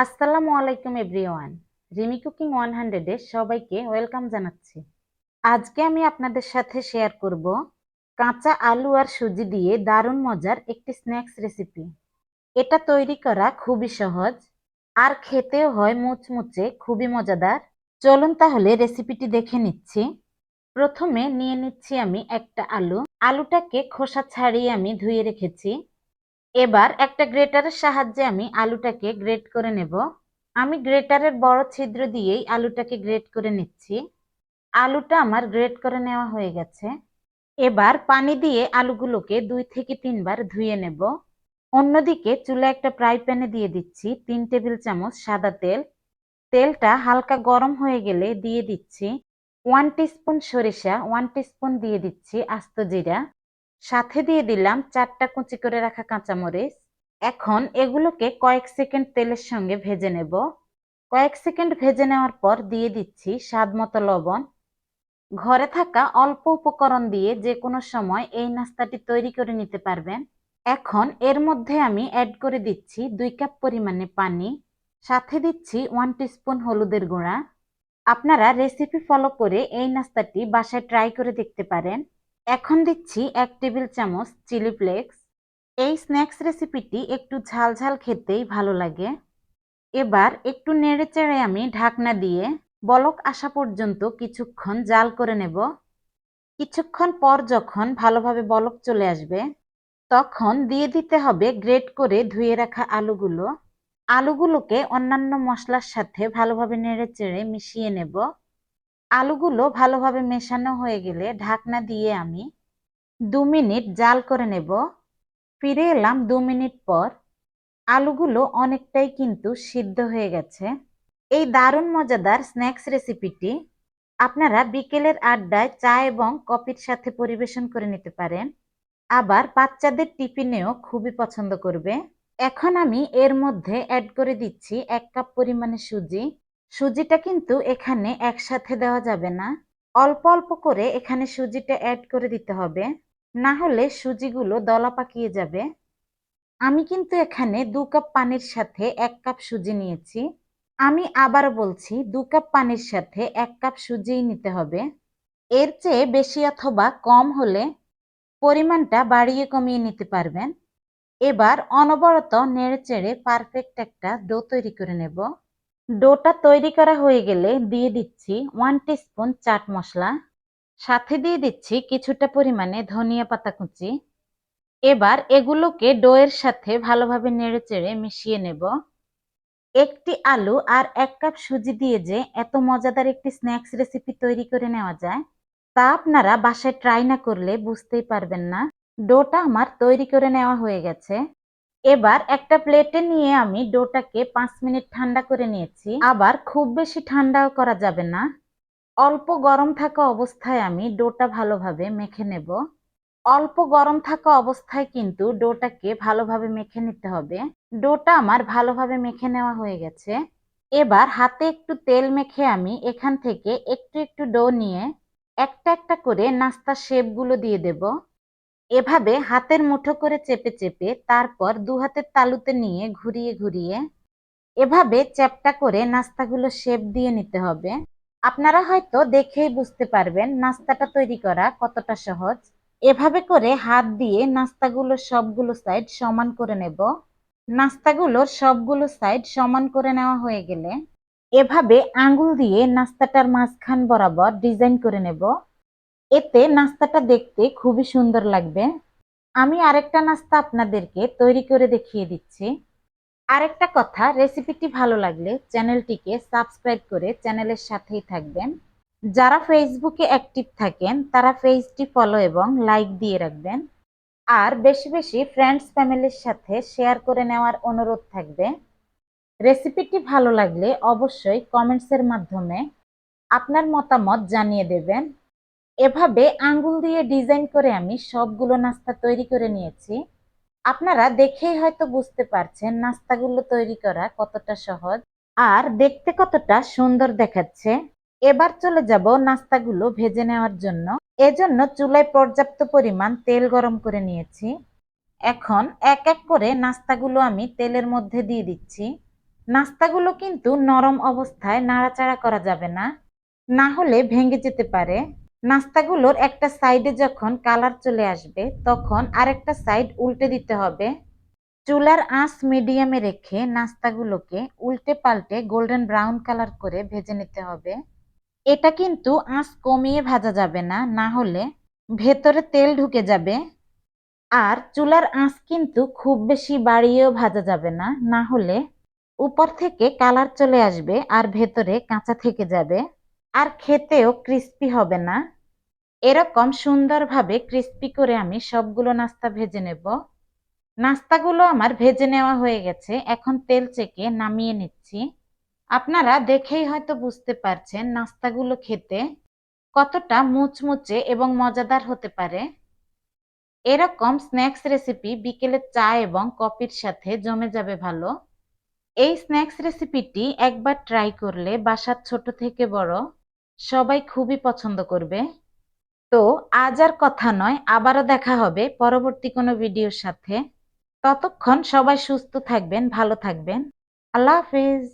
আসসালামু আলাইকুম everyone. Rimi cooking 100 এ সবাইকে ওয়েলকাম জানাচ্ছি। আজকে আমি আপনাদের সাথে শেয়ার করব কাঁচা আলু আর সুজি দিয়ে দারুণ মজার একটি স্ন্যাক্স রেসিপি। এটা তৈরি করা খুবই সহজ আর খেতেও হয় মুচমুচে, খুবই মজাদার। চলুন তাহলে রেসিপিটি দেখে নিচ্ছি। প্রথমে নিয়ে নিচ্ছি আমি একটা আলু। আলুটাকে খোসা ছাড়িয়ে আমি ধুয়ে রেখেছি। এবার একটা গ্রেটারের সাহায্যে আমি আলুটাকে গ্রেট করে নেব। আমি গ্রেটারের বড় ছিদ্র দিয়েই আলুটাকে গ্রেট করে নিচ্ছি। আলুটা আমার গ্রেট করে নেওয়া হয়ে গেছে। এবার পানি দিয়ে আলুগুলোকে 2 থেকে 3 বার ধুয়ে নেব। অন্যদিকে চুলায় একটা ফ্রাই প্যানে দিয়ে দিচ্ছি 3 টেবিল চামচ সাদা তেল। তেলটা হালকা গরম হয়ে গেলে দিয়ে দিচ্ছি 1 টিস্পুন সরিষা, 1 টিস্পুন দিয়ে দিচ্ছি আস্ত জিরা, সাথে দিয়ে দিলাম 4টা কুচি করে রাখা কাঁচামরিচ। এখন এগুলোকে কয়েক সেকেন্ড তেলের সঙ্গে ভেজে নেব। কয়েক সেকেন্ড ভেজে নেওয়ার পর দিয়ে দিচ্ছি স্বাদ মতো লবণ। ঘরে থাকা অল্প উপকরণ দিয়ে যে কোনো সময় এই নাস্তাটি তৈরি করে নিতে পারবেন। এখন এর মধ্যে আমি অ্যাড করে দিচ্ছি 2 কাপ পরিমাণে পানি, সাথে দিচ্ছি 1 টিস্পুন হলুদের গুঁড়া। আপনারা রেসিপি ফলো করে এই নাস্তাটি বাসায় ট্রাই করে দেখতে পারেন। এখন দিচ্ছি 1 টেবিল চামচ চিলি ফ্লেক্স। এই স্ন্যাক্স রেসিপিটি একটু ঝাল ঝাল খেতেই ভালো লাগে। এবার একটু নেড়েচেড়ে আমি ঢাকনা দিয়ে বলক আসা পর্যন্ত কিছুক্ষণ জাল করে নেব। কিছুক্ষণ পর যখন ভালোভাবে বলক চলে আসবে, তখন দিয়ে দিতে হবে গ্রেট করে ধুয়ে রাখা আলুগুলো। আলুগুলোকে অন্যান্য মশলার সাথে ভালোভাবে নেড়েচেড়ে মিশিয়ে নেব। আলুগুলো ভালোভাবে মেশানো হয়ে গেলে ঢাকনা দিয়ে আমি 2 মিনিট জাল করে নেব। ফিরে এলাম 2 মিনিট পর। আলুগুলো অনেকটাই কিন্তু সিদ্ধ হয়ে গেছে। এই দারুণ মজাদার স্ন্যাক্স রেসিপিটি আপনারা বিকেলের আড্ডায় চা এবং কফির সাথে পরিবেশন করে নিতে পারেন। আবার বাচ্চাদের টিফিনেও খুবই পছন্দ করবে। এখন আমি এর মধ্যে অ্যাড করে দিচ্ছি 1 কাপ পরিমাণে সুজি। সুজিটা কিন্তু এখানে একসাথে দেওয়া যাবে না, অল্প অল্প করে এখানে সুজিটা অ্যাড করে দিতে হবে, না হলে সুজিগুলো দলা পাকিয়ে যাবে। আমি কিন্তু এখানে 2 কাপ পানির সাথে 1 কাপ সুজি নিয়েছি। আমি আবার বলছি 2 কাপ পানির সাথে 1 কাপ সুজিই নিতে হবে। এর চেয়ে বেশি অথবা কম হলে পরিমাণটা বাড়িয়ে কমিয়ে নিতে পারবেন। এবার অনবরত নেড়েচেড়ে পারফেক্ট একটা ডো তৈরি করে নেব। ডোটা তৈরি করা হয়ে গেলে দিয়ে দিচ্ছি 1 টিস্পুন চাট মশলা, সাথে দিয়ে দিচ্ছি কিছুটা পরিমাণে ধনিয়া পাতা কুচি। এবার এগুলোকে ডোয়ের সাথে ভালোভাবে নেড়েচেড়ে মিশিয়ে নেব। একটি আলু আর 1 কাপ সুজি দিয়ে যে এত মজাদার একটি স্ন্যাক্স রেসিপি তৈরি করে নেওয়া যায়, তা আপনারা বাসায় ট্রাই না করলে বুঝতেই পারবেন না। ডোটা আমার তৈরি করে নেওয়া হয়ে গেছে। এবার একটা প্লেটে নিয়ে আমি ডোটাকে 5 মিনিট ঠান্ডা করে নিয়েছি। আবার খুব বেশি ঠান্ডাও করা যাবে না, অল্প গরম থাকা অবস্থায় আমি ডোটা ভালোভাবে মেখে নেব। অল্প গরম থাকা অবস্থায় কিন্তু ডোটাকে ভালোভাবে মেখে নিতে হবে। ডোটা আমার ভালোভাবে মেখে নেওয়া হয়ে গেছে। এবার হাতে একটু তেল মেখে আমি এখান থেকে একটু একটু ডো নিয়ে একটা একটা করে নাস্তার শেপগুলো দিয়ে দেব। এভাবে হাতের মুঠো করে চেপে চেপে তারপর 2 হাতের তালুতে নিয়ে ঘুরিয়ে ঘুরিয়ে এভাবে চ্যাপ্টা করে নাস্তাগুলো শেপ দিয়ে নিতে হবে। আপনারা হয়তো দেখেই বুঝতে পারবেন নাস্তাটা তৈরি করা কতটা সহজ। এভাবে করে হাত দিয়ে নাস্তাগুলোর সবগুলো সাইড সমান করে নেব। নাস্তাগুলোর সবগুলো সাইড সমান করে নেওয়া হয়ে গেলে এভাবে আঙ্গুল দিয়ে নাস্তাটার মাঝখান বরাবর ডিজাইন করে নেব। এতে নাস্তাটা দেখতে খুবই সুন্দর লাগবে। আমি আরেকটা নাস্তা আপনাদেরকে তৈরি করে দেখিয়ে দিচ্ছি। আরেকটা কথা, রেসিপিটি ভালো লাগলে চ্যানেলটিকে সাবস্ক্রাইব করে চ্যানেলের সাথেই থাকবেন। যারা ফেসবুকে অ্যাক্টিভ থাকেন তারা পেজটি ফলো এবং লাইক দিয়ে রাখবেন। আর বেশি বেশি ফ্রেন্ডস ফ্যামিলির সাথে শেয়ার করে নেওয়ার অনুরোধ থাকবে। রেসিপিটি ভালো লাগলে অবশ্যই কমেন্টসের মাধ্যমে আপনার মতামত জানিয়ে দেবেন। এভাবে আঙ্গুল দিয়ে ডিজাইন করে আমি সবগুলো নাস্তা তৈরি করে নিয়েছি। আপনারা দেখেই হয়তো বুঝতে পারছেন নাস্তাগুলো তৈরি করা কতটা সহজ আর দেখতে কতটা সুন্দর দেখাচ্ছে। এবার চলে যাব নাস্তাগুলো ভেজে নেওয়ার জন্য। এজন্য চুলায় পর্যাপ্ত পরিমাণ তেল গরম করে নিয়েছি। এখন এক এক করে নাস্তাগুলো আমি তেলের মধ্যে দিয়ে দিচ্ছি। নাস্তাগুলো কিন্তু নরম অবস্থায় নাড়াচাড়া করা যাবে না, না হলে ভেঙে যেতে পারে। নাস্তাগুলোর একটা সাইডে যখন কালার চলে আসবে তখন আরেকটা সাইড উল্টে দিতে হবে। চুলার আঁচ মিডিয়ামে রেখে নাস্তাগুলোকে উল্টে পাল্টে গোল্ডেন ব্রাউন কালার করে ভেজে নিতে হবে। এটা কিন্তু আঁচ কমিয়ে ভাজা যাবে না, না হলে ভেতরে তেল ঢুকে যাবে। আর চুলার আঁচ কিন্তু খুব বেশি বাড়িয়েও ভাজা যাবে না, না হলে উপর থেকে কালার চলে আসবে আর ভেতরে কাঁচা থেকে যাবে, আর খেতেও ক্রিস্পি হবে না। এরকম সুন্দরভাবে ক্রিস্পি করে আমি সবগুলো নাস্তা ভেজে নেব। নাস্তাগুলো আমার ভেজে নেওয়া হয়ে গেছে, এখন তেল চেকে নামিয়ে নিচ্ছি। আপনারা দেখেই হয়তো বুঝতে পারছেন নাস্তাগুলো খেতে কতটা মুচমুচে এবং মজাদার হতে পারে। এরকম স্ন্যাক্স রেসিপি বিকেলের চা এবং কফির সাথে জমে যাবে ভালো। এই স্ন্যাক্স রেসিপিটি একবার ট্রাই করলে বাসার ছোট থেকে বড় সবাই খুবই পছন্দ করবে। তো আজ আর কথা নয়, আবারও দেখা হবে পরবর্তী কোনো ভিডিওর সাথে। ততক্ষণ সবাই সুস্থ থাকবেন, ভালো থাকবেন। আল্লাহ হাফেজ।